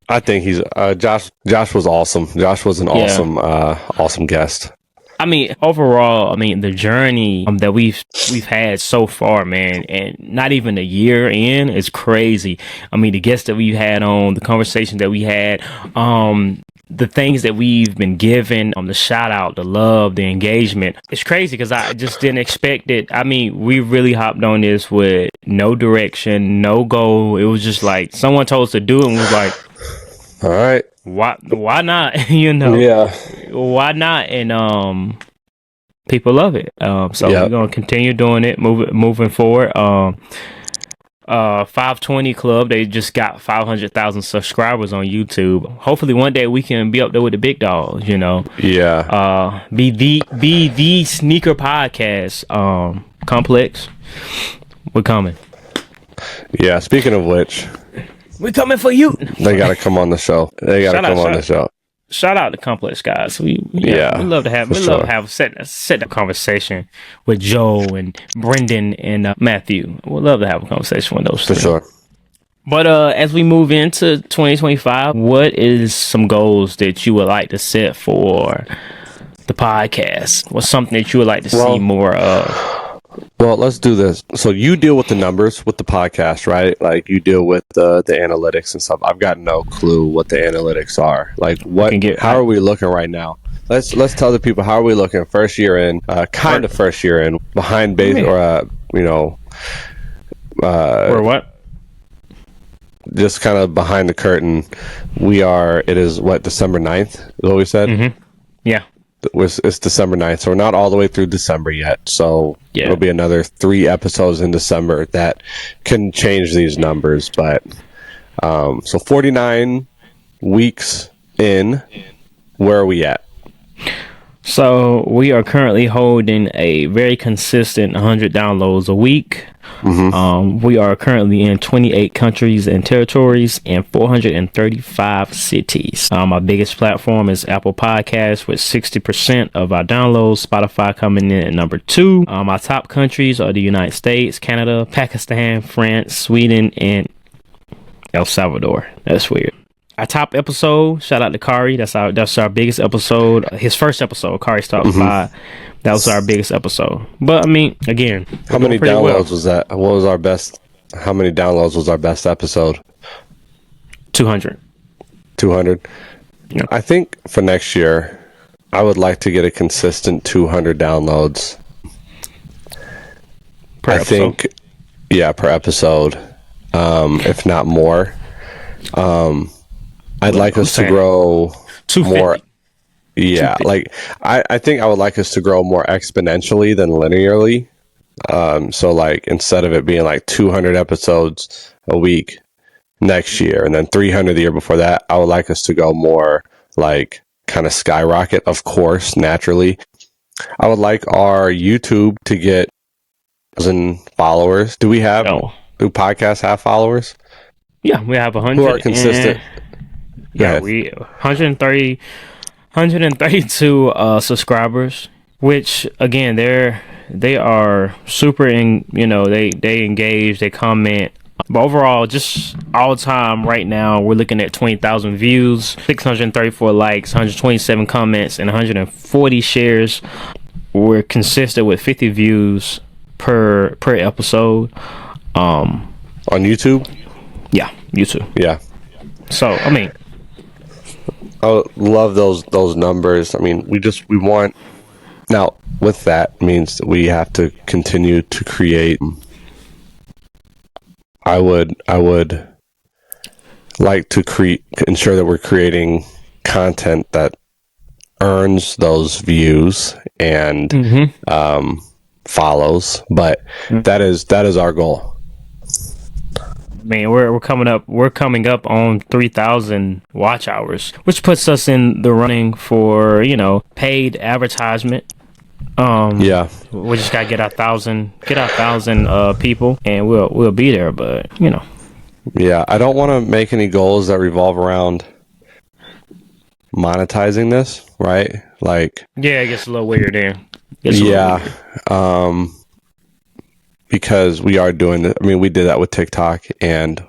I think he's... Josh was awesome. Josh was an awesome guest. I mean, overall, the journey that we've had so far, man, and not even a year in is crazy. I mean, the guests that we've had on, the conversation that we had, the things that we've been given, the shout out, the love, the engagement. It's crazy because I just didn't expect it. I mean, we really hopped on this with no direction, no goal. It was just like someone told us to do it and was like, all right. Why not? You know, why not? And people love it. So we're gonna continue doing it, moving forward. 520 Club, they just got 500,000 subscribers on YouTube. Hopefully, one day we can be up there with the big dogs. You know, be the sneaker podcast. Complex, we're coming. Yeah. Speaking of which. We're coming for you. They got to come on the show. shout out to Complex guys. We love to have set a conversation with Joe and Brendan and Matthew. We'd love to have a conversation with those For three. sure. But as we move into 2025, what is some goals that you would like to set for the podcast? What's something that you would like to see more of? Well, let's do this. So you deal with the numbers with the podcast, right? Like you deal with the analytics and stuff. I've got no clue what the analytics are. Like how are we looking right now? Let's tell the people, how are we looking first year in, first year in, behind base or or what? Just kind of behind the curtain. It is December 9th is what we said? Mm-hmm. Yeah. It's December 9th, so we're not all the way through December yet. So it'll be another 3 episodes in December that can change these numbers. But so 49 weeks in, where are we at? So we are currently holding a very consistent 100 downloads a week. Mm-hmm. We are currently in 28 countries and territories and 435 cities. Our biggest platform is Apple Podcasts with 60% of our downloads. Spotify coming in at number 2. Our top countries are the United States, Canada, Pakistan, France, Sweden, and El Salvador. That's weird. Our top episode, shout out to Kari. That's our biggest episode. His first episode, Kari's Top 5. That was our biggest episode. But I mean, again, how many downloads was that? What was our best? How many downloads was our best episode? 200. 200. Yeah. I think for next year, I would like to get a consistent 200 downloads. Per episode? Per episode, if not more. I'd like us to grow more. Yeah, like I think I would like us to grow more exponentially than linearly. So like instead of it being like 200 episodes a week next year and then 300 the year before that, I would like us to go more like kind of skyrocket, of course, naturally. I would like our YouTube to get 1,000 followers. Do podcasts have followers? Yeah, we have 100. Who are consistent? We 132 subscribers, which again they are super they engage, they comment. But overall, just all time right now, we're looking at 20,000 views, 634 likes, 127 comments, and 140 shares. We're consistent with 50 views per episode. On YouTube? Yeah, YouTube. Yeah. So, I mean, I love those numbers. I mean, we want now with that means that we have to continue to create. I would like to ensure that we're creating content that earns those views and follows, but that is our goal. I mean, we're coming up on 3,000 watch hours, which puts us in the running for paid advertisement. We just gotta get our 1,000 people, and we'll be there. But yeah, I don't want to make any goals that revolve around monetizing this, right? Like, yeah, it gets a little weird there. Because we are doing it. I mean, we did that with TikTok, and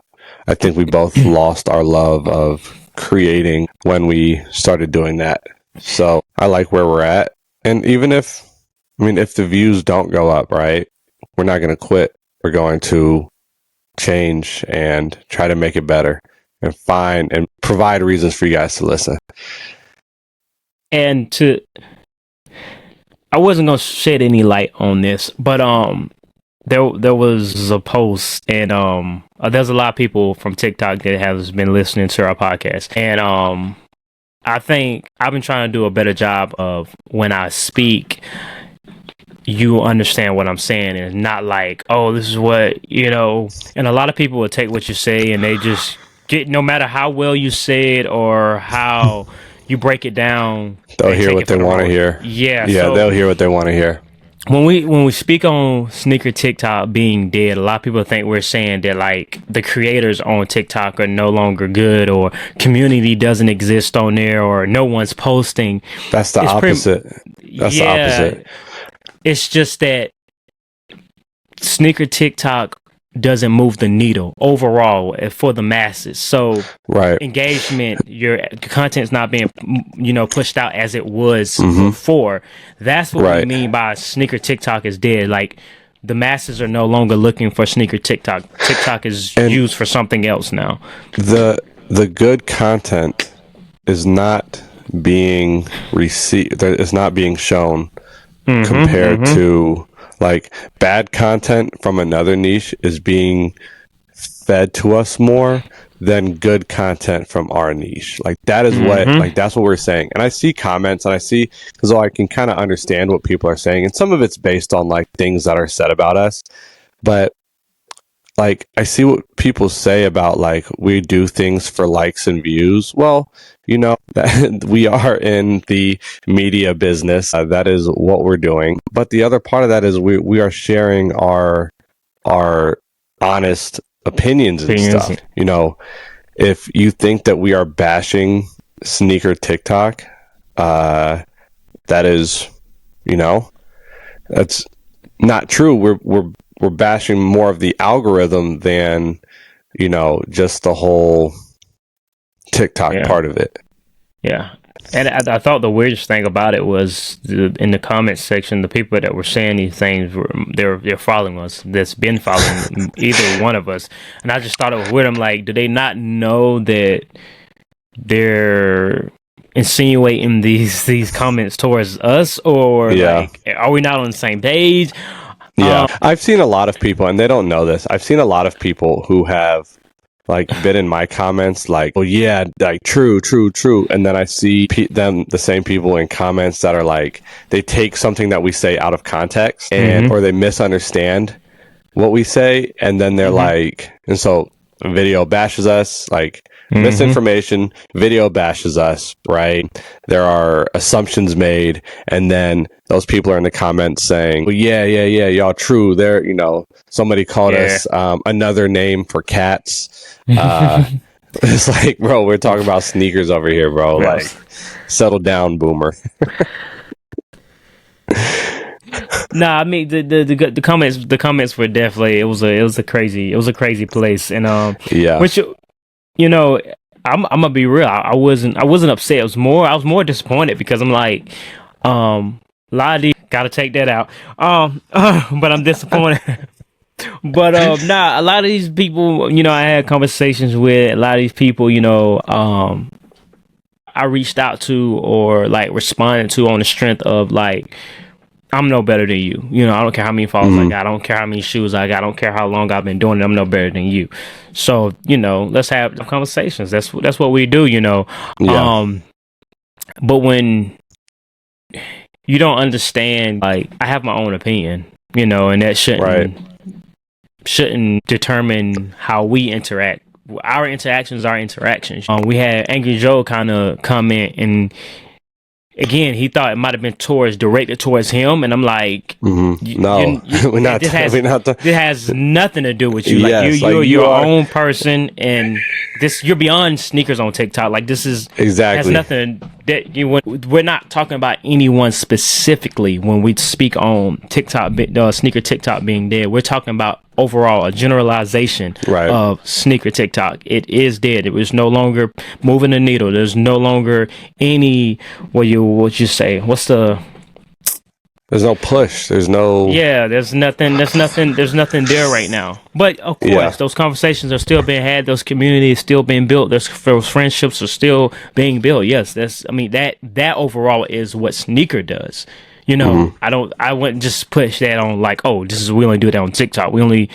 I think we both lost our love of creating when we started doing that. So I like where we're at. And even if the views don't go up, right, we're not going to quit. We're going to change and try to make it better and find and provide reasons for you guys to listen. And I wasn't going to shed any light on this, but there was a post, and there's a lot of people from TikTok that has been listening to our podcast, and I think I've been trying to do a better job of when I speak, you understand what I'm saying, and not like, oh, this is what And a lot of people will take what you say, and they just get, no matter how well you say it or how you break it down, they'll hear what they want to hear. Yeah, so they'll hear what they want to hear. when we speak on sneaker TikTok being dead, a lot of people think we're saying that like the creators on TikTok are no longer good, or community doesn't exist on there, or no one's posting. That's the opposite. That's the opposite. It's just that sneaker TikTok doesn't move the needle overall for the masses. So engagement, your content's not being, pushed out as it was before. That's what we mean by sneaker TikTok is dead. Like the masses are no longer looking for sneaker TikTok. TikTok is used for something else now. The good content is not being received. It's not being shown compared to. Like bad content from another niche is being fed to us more than good content from our niche. Like that is that's what we're saying. And I see comments and I see, because I can kind of understand what people are saying. And some of it's based on like things that are said about us. But like I see what people say about like we do things for likes and views. Well, we are in the media business. That is what we're doing. But the other part of that is we are sharing our honest opinions and stuff. If you think that we are bashing sneaker TikTok, that is, that's not true. We're bashing more of the algorithm than, just the whole TikTok part of it. Yeah. And I thought the weirdest thing about it was in the comments section, the people that were saying these things, they're following us, that's been following either one of us. And I just thought it was weird. I'm like, do they not know that they're insinuating these comments towards us? Or like, are we not on the same page? Yeah, I've seen a lot of people, and they don't know this. I've seen a lot of people who have like been in my comments like, oh yeah, like true. And then I see the same people in comments that are like, they take something that we say out of context and or they misunderstand what we say. And then they're like, and so video bashes us, like misinformation, video bashes us, right? There are assumptions made, and then those people are in the comments saying, well, yeah, y'all true. There, somebody called us another name for cats. It's like, bro, we're talking about sneakers over here, bro. Like, settle down, boomer. Nah, I mean the comments were definitely it was a crazy place, and which I'm gonna be real, I wasn't upset. I was more disappointed because I'm like, a lot of these gotta take that out, but I'm disappointed. But a lot of these people, I had conversations with a lot of these people, I reached out to or like responded to on the strength of like, I'm no better than you. I don't care how many followers I got. I don't care how many shoes I got. I don't care how long I've been doing it. I'm no better than you. So, let's have conversations. That's what we do, Yeah. But when you don't understand, like, I have my own opinion, and that shouldn't determine how we interact. Our interactions are interactions. We had Angry Joe kind of comment, and again, he thought it might have been directed towards him, and I'm like, no, we're not. It has nothing to do with you. Like, yes, you're your own person, and you're beyond sneakers on TikTok. Like, this is exactly has nothing that we're not talking about anyone specifically when we speak on TikTok, sneaker TikTok being dead. We're talking about overall a generalization of sneaker TikTok. It is dead. It was no longer moving the needle. There's no longer any what you say. There's no push. There's no there's nothing there right now. But of course, those conversations are still being had. Those communities still being built. Those friendships are still being built. Yes, that overall is what sneaker does. I wouldn't just push that on like, oh, we only do that on TikTok. We only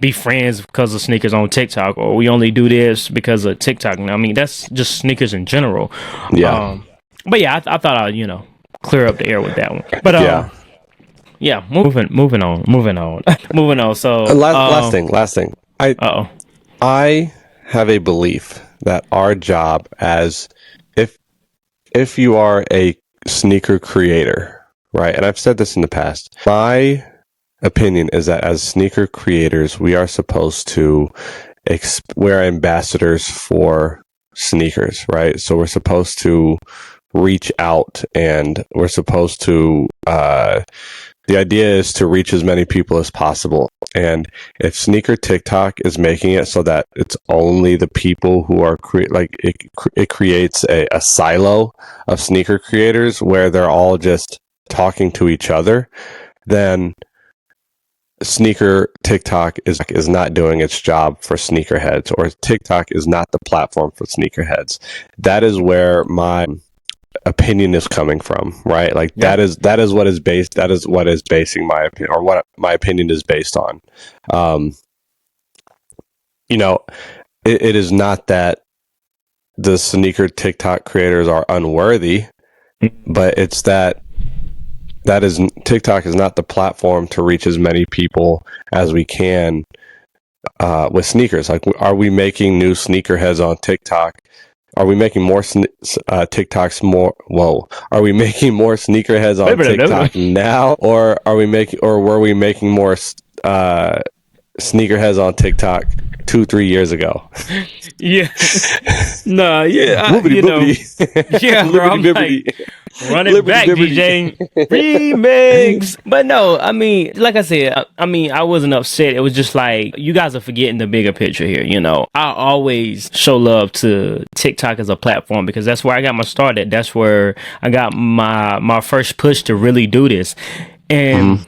be friends because of sneakers on TikTok, or we only do this because of TikTok. I mean, that's just sneakers in general. Yeah. But yeah, I thought I'd, clear up the air with that one. But moving on. So last thing. I have a belief that our job as if you are a sneaker creator, right? And I've said this in the past. My opinion is that as sneaker creators, we are supposed to we're ambassadors for sneakers, right? So we're supposed to reach out, and we're supposed to the idea is to reach as many people as possible. And if sneaker TikTok is making it so that it's only the people who are it creates a silo of sneaker creators where they're all just talking to each other, then sneaker TikTok is not doing its job for sneakerheads, or TikTok is not the platform for sneakerheads. That is where my opinion is coming from, right? Like that is what is basing my opinion, or what my opinion is based on. It is not that the sneaker TikTok creators are unworthy, but it's that TikTok is not the platform to reach as many people as we can with sneakers. Like, are we making new sneakerheads on TikTok? Are we making more TikToks more? Whoa! Are we making more sneakerheads on TikTok now, or were we making more sneakerheads on TikTok 2-3 years ago? Yeah. No, yeah. Yeah, bro. I'm like, run it back, DJ. Remix. But no, I mean, like I said, I wasn't upset. It was just like, you guys are forgetting the bigger picture here, I always show love to TikTok as a platform, because that's where I got my start at. That's where I got my first push to really do this. And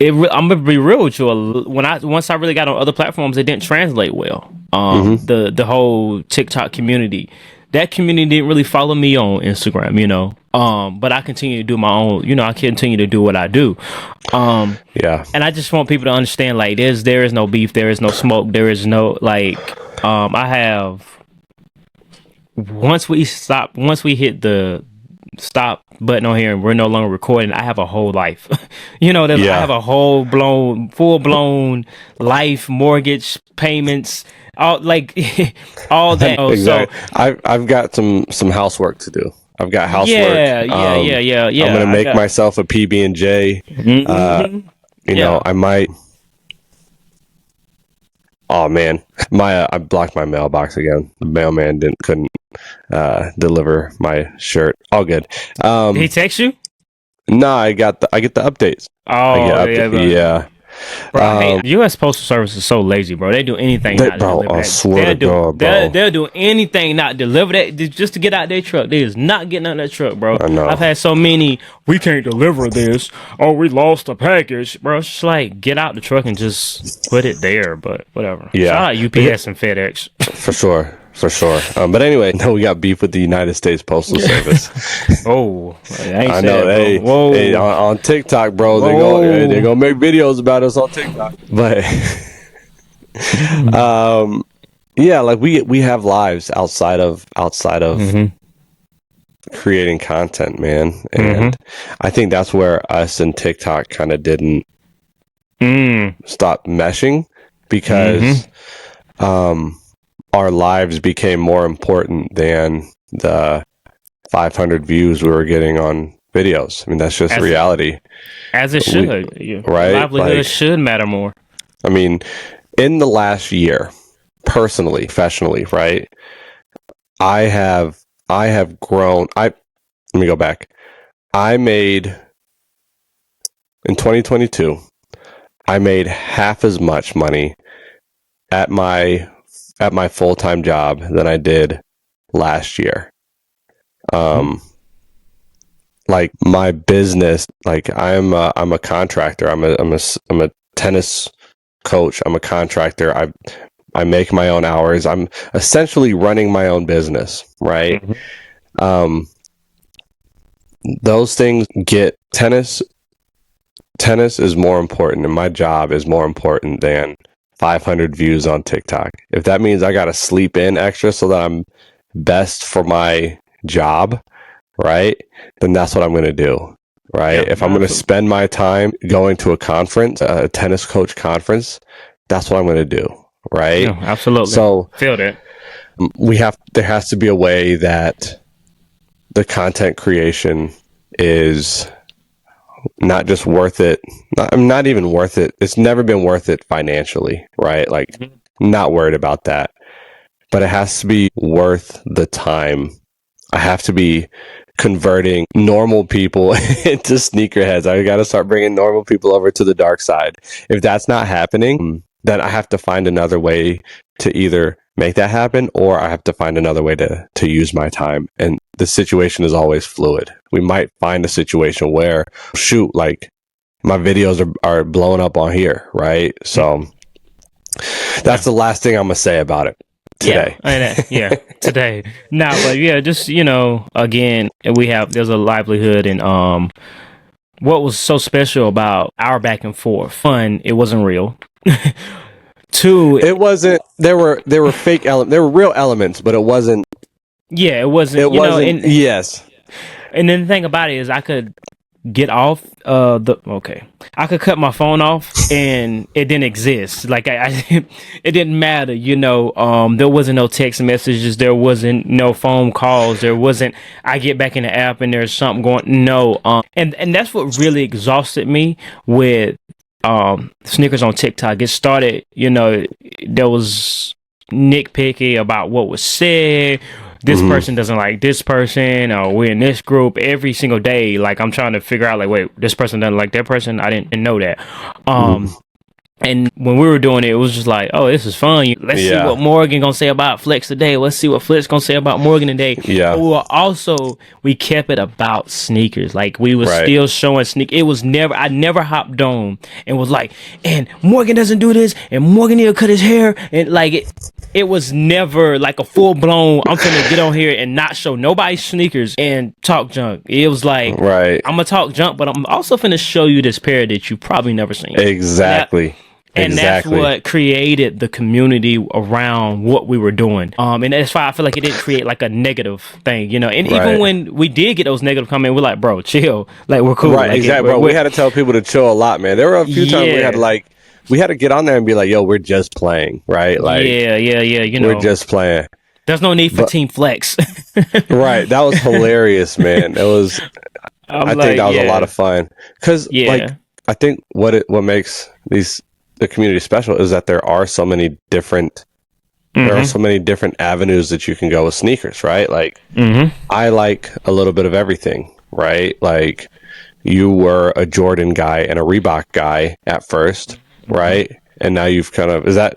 I'm gonna be real with you. Once I really got on other platforms, it didn't translate well. The whole TikTok community, that community didn't really follow me on Instagram, but I continue to do my own. I continue to do what I do. And I just want people to understand, like, there is no beef, there is no smoke, there is no I have once we hit the stop button on here and we're no longer recording, I have a whole life. I have a full blown life, mortgage payments, all all that. Exactly. So I've got some housework to do. I've got housework. Yeah. I'm gonna make myself a PB&J. I might. Oh man, I blocked my mailbox again. The mailman couldn't deliver my shirt. All good. Did he text you? No, I get the updates. Yeah. Bro, U.S. Postal Service is so lazy, bro. They do anything not deliver that. I swear to God, bro. They'll do anything not deliver that just to get out their truck. They is not getting out that truck, bro. I know. I've had so many, we can't deliver this. Oh, we lost a package. Bro, it's just like, get out the truck and just put it there, but whatever. Yeah. Shout out UPS and FedEx. For sure. But anyway, no, we got beef with the United States Postal Service. Oh, I know. Hey, on TikTok, bro, they're gonna make videos about us on TikTok. But like we have lives outside of creating content, man. And I think that's where us and TikTok kind of didn't stop meshing, because our lives became more important than the 500 views we were getting on videos. I mean, that's just reality. As it should. Right? Livelihood should matter more. I mean, in the last year, personally, professionally, right? I have grown. Let me go back. In 2022, I made half as much money at my full-time job than I did last year. Like my business, like I'm a contractor. I'm a tennis coach. I'm a contractor. I make my own hours. I'm essentially running my own business, right? Those things get tennis is more important, and my job is more important than 500 views on TikTok. If that means I got to sleep in extra so that I'm best for my job, right? Then that's what I'm going to do, right? If I'm going to spend my time going to a conference, a tennis coach conference, that's what I'm going to do, right? Yeah, absolutely. So feel that. There has to be a way that the content creation is not just worth it. Not even worth it. It's never been worth it financially, right? Like, not worried about that. But it has to be worth the time. I have to be converting normal people into sneakerheads. I got to start bringing normal people over to the dark side. If that's not happening, then I have to find another way to either make that happen, or I have to find another way to use my time. And the situation is always fluid. We might find a situation where, shoot, like my videos are blowing up on here, right? So that's the last thing I'm gonna say about it today. Today. Nah, but yeah, just, again, there's a livelihood, and what was so special about our back and forth? One, it wasn't real. Two, it wasn't. There were fake elements. There were real elements, but it wasn't. Yeah, it wasn't. Yes. And then the thing about it is, I could get off I could cut my phone off and it didn't exist. Like it didn't matter. There wasn't no text messages. There wasn't no phone calls. There wasn't. I get back in the app and there's something going. No. And that's what really exhausted me with sneakers on TikTok. It started, there was nitpicky about what was said. This person doesn't like this person, or we're in this group every single day. Like, I'm trying to figure out, like, wait, this person doesn't like that person. I didn't know that. And when we were doing it, it was just like, oh, this is fun. Let's see what Morgan gonna say about Flexx today. Let's see what Flexx gonna say about Morgan today. Yeah. But we kept it about sneakers. Like, we were still showing sneakers. It was I never hopped on and was like, and Morgan doesn't do this, and Morgan need to cut his hair. And like, it was never like a full blown, I'm finna get on here and not show nobody sneakers and talk junk. It was like, I'm gonna talk junk, but I'm also finna show you this pair that you probably never seen. Exactly. And that's what created the community around what we were doing. And that's why I feel like it didn't create like a negative thing, And even when we did get those negative comments, we're like, bro, chill. Like, we're cool. Right, like, exactly, bro. We had to tell people to chill a lot, man. There were a few times we had to get on there and be like, yo, we're just playing, right? Like, yeah. We're just playing. There's no need for Team Flexx. Right. That was hilarious, man. It was, I think that was a lot of fun. Because, I think what makes the community special is that there are so many different avenues that you can go with sneakers, right? Like, I like a little bit of everything, right? Like, you were a Jordan guy and a Reebok guy at first, right? And now you've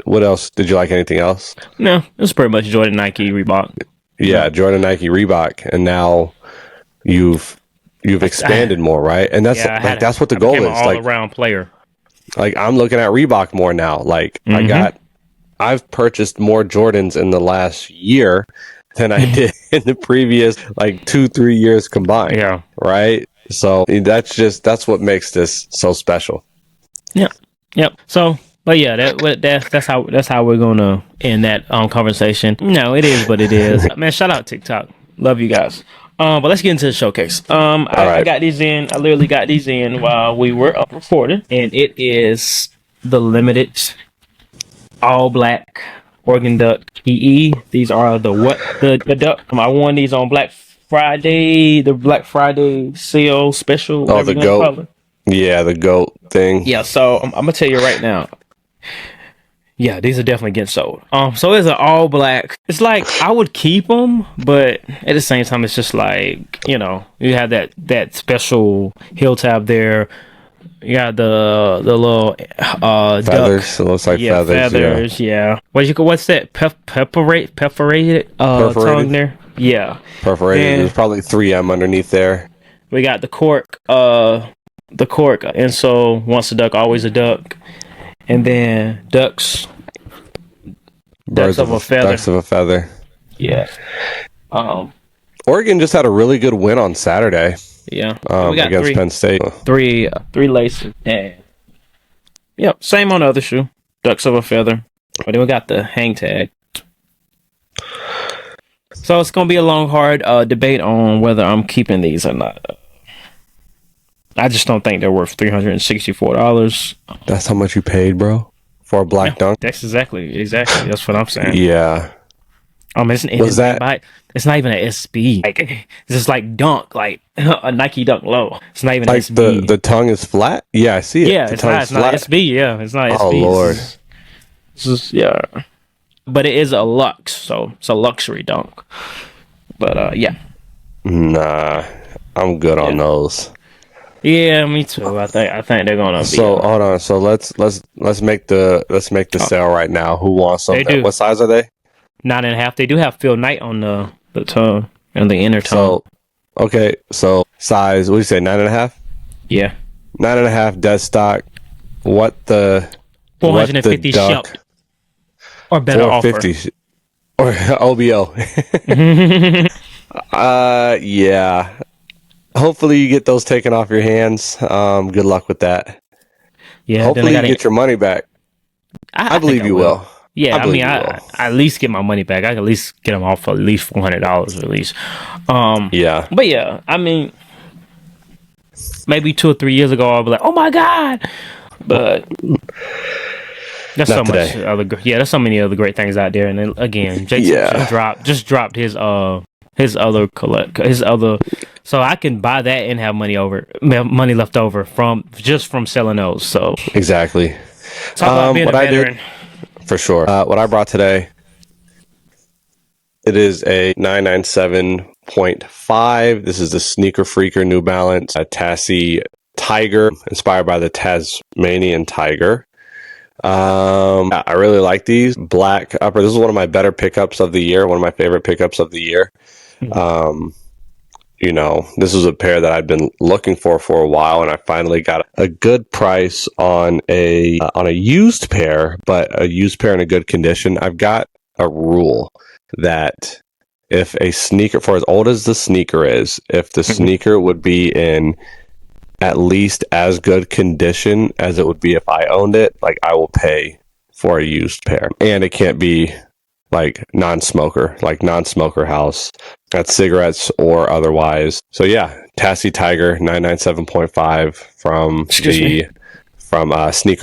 what else? Did you like anything else? No, it was pretty much Jordan, Nike, Reebok. Yeah, Jordan, Nike, Reebok. And now you've expanded more, right? And that's that's what the goal is. All around player. Like, I'm looking at Reebok more now. Like, I've purchased more Jordans in the last year than I did in the previous 2-3 years combined. Yeah. Right. So that's what makes this so special. Yep. So, but yeah, that's how we're gonna end that conversation. No, it is what it is. Man, shout out TikTok. Love you guys. But let's get into the showcase. I got these in. I literally got these in while we were recording, and it is the limited all black Oregon Duck EE. These are the Duck. I won these on Black Friday, the Black Friday sale special. Oh, the GOAT. Yeah, the GOAT thing. Yeah. So I'm gonna tell you right now. Yeah, these are definitely getting sold. So it's an all black. It's like I would keep them, but at the same time, it's just like, you have that special heel tab there. You got the little feathers. Duck. It looks like feathers. Yeah. What's that? Perforated tongue there. Yeah. Perforated. There's probably 3M underneath there. We got the cork. And so once a duck, always a duck. And then ducks of a feather. Ducks of a feather. Yeah. Oregon just had a really good win on Saturday. Yeah. We got against Penn State. Three laces. And yep, same on the other shoe. Ducks of a feather. But then we got the hang tag. So it's gonna be a long, hard debate on whether I'm keeping these or not. I just don't think they're worth $364. That's how much you paid, bro, for a black dunk. That's exactly. That's what I'm saying. Yeah. It's not even an SB. Like it's just like Dunk, like a Nike Dunk Low. It's not even like SB. the tongue is flat. Yeah, I see it. Yeah, it's not SB. Yeah, it's not SB. Oh Lord. It's just, yeah. But it is a Lux, so it's a luxury Dunk. But yeah. Nah, I'm good on those. Yeah, me too. I think they're gonna be. So hold on. So let's make the sale right now. Who wants something? What size are they? 9.5. They do have Phil Knight on the tongue and the inner tongue. So okay. So size. What do you say? 9.5. Yeah. 9.5 dead stock. What the 450 shipped or better 450 offer. Or OBO. Yeah. Hopefully you get those taken off your hands. Good luck with that. Yeah. Hopefully you get your money back. I believe you will. Yeah, I at least get my money back. I can at least get them off for at least $400 at least. Yeah. But yeah, I mean, maybe 2 or 3 years ago I'll be like, oh my God. But there's so much there's so many other great things out there. And then again, Jason just dropped his other, so I can buy that and have money left over from selling those. So exactly. Talk about being a veteran. For sure. What I brought today, it is a 997.5. This is the Sneaker Freaker New Balance Tassie Tiger, inspired by the Tasmanian tiger. I really like these. Black upper. This is one of my better pickups of the year. One of my favorite pickups of the year. You know, this was a pair that I'd been looking for a while, and I finally got a good price on a used pair, but a used pair in a good condition. I've got a rule that if a sneaker, for as old as the sneaker is, if the sneaker would be in at least as good condition as it would be if I owned it, like I will pay for a used pair. And it can't be like non-smoker house, that's cigarettes or otherwise. So yeah, Tassie Tiger 997.5 from Sneaker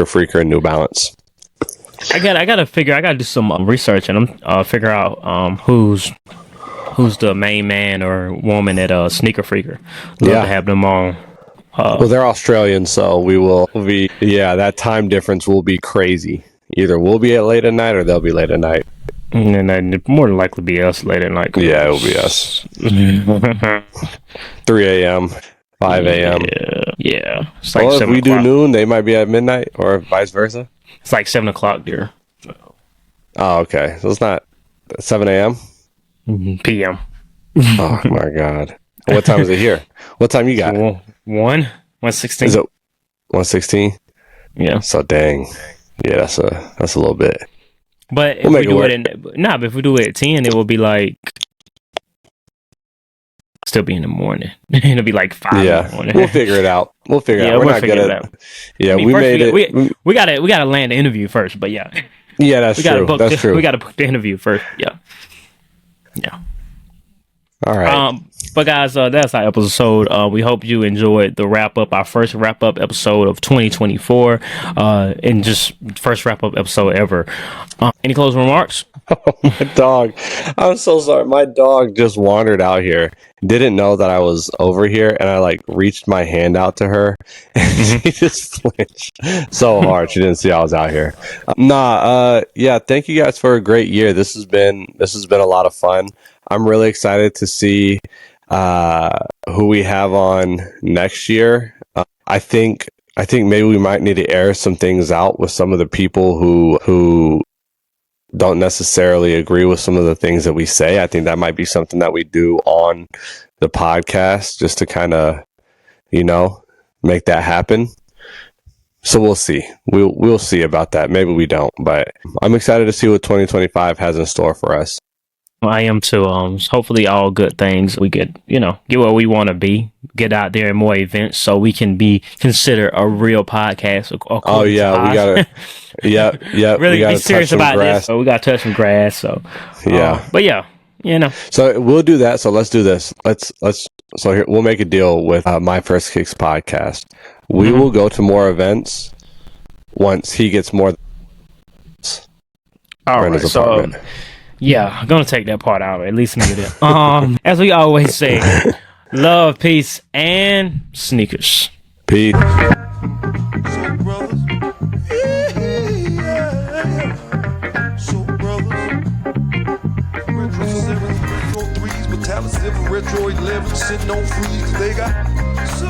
Freaker and New Balance. I gotta do some research and figure out who's the main man or woman at Sneaker Freaker. Love to have them on. Well, they're Australian, so that time difference will be crazy. Either we'll be at late at night or they'll be late at night. And then more than likely be us late at night. Yeah, it will be us. 3 a.m., 5 a.m. Yeah. It's like if we do noon, they might be at midnight or vice versa. It's like 7 o'clock there. Oh, okay. So it's not 7 a.m.? p.m. Oh, my God. What time is it here? What time you got? 1:16. Is it 1:16? Yeah. So dang. Yeah, that's a little bit. But if we do if we do it at 10, it will be like still be in the morning. It'll be like 5 in the morning. We'll figure it out. We're not good at it. Yeah, we made it. We gotta land the interview first, but yeah. Yeah, that's true. That's true. We gotta book the interview first. Yeah. Yeah. All right. But guys, that's our episode. We hope you enjoyed our first wrap up episode of 2024, and just first wrap up episode ever. Any closing remarks? Oh, my dog. I'm so sorry. My dog just wandered out here. Didn't know that I was over here, and I reached my hand out to her, and she just flinched so hard. She didn't see I was out here. Yeah. Thank you guys for a great year. This has been a lot of fun. I'm really excited to see who we have on next year. I think maybe we might need to air some things out with some of the people who don't necessarily agree with some of the things that we say. I think that might be something that we do on the podcast just to kind of, make that happen. So we'll see. We'll see about that. Maybe we don't, but I'm excited to see what 2025 has in store for us. I am too. Hopefully all good things. We get where we want to be, get out there in more events so we can be considered a real podcast. Oh yeah, we gotta really be serious about this. So we gotta touch some grass. So but yeah, So we'll do that. So let's do this. So here we'll make a deal with My First Kicks podcast. We will go to more events once he gets more. All right. So Yeah, I'm gonna take that part out, or at least mute it. As we always say, love, peace, and sneakers. Peace. So brothers, so brothers, retro 7, retro 3s, metallic 7, retro 11, sitting on freeze, 'cause they got so